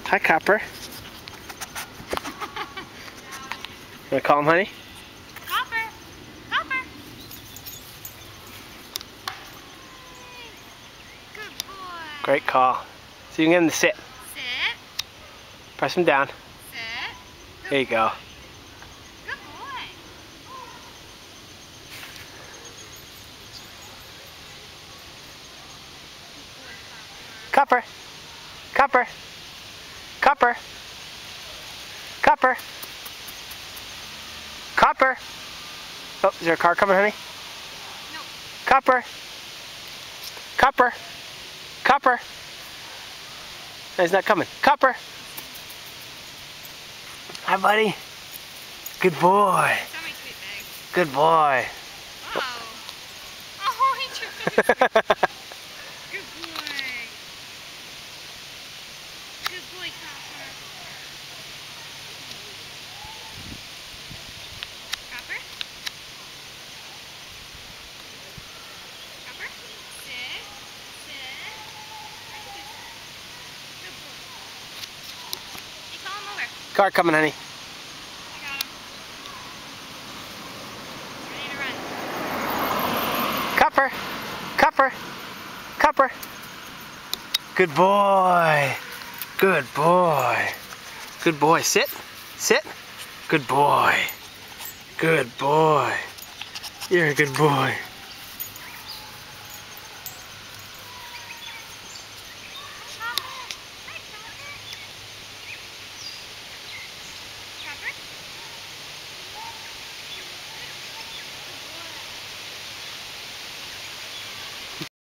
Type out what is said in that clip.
Hi, Copper. You want to call him, honey? Copper! Copper! Good boy. Great call. So you can get him to sit. Sit. Press him down. Sit. Good There you go. boy. Good boy. Copper. Copper. Copper. Copper. Copper. Oh, is there a car coming, honey? No. Copper. Copper. Copper. No, he's not coming. Copper. Hi, buddy. Good boy. Tell me, sweet bag. Good boy. Oh. Oh, he tripped. Good boy. Good boy, Copper. Copper? Copper? Sit. Sit. Good boy. Hey, call him over. Car coming, honey. I got him. He's ready to run. Copper. Copper. Copper. Good boy. Good boy. Good boy. Sit. Sit. Good boy. Good boy. You're a good boy.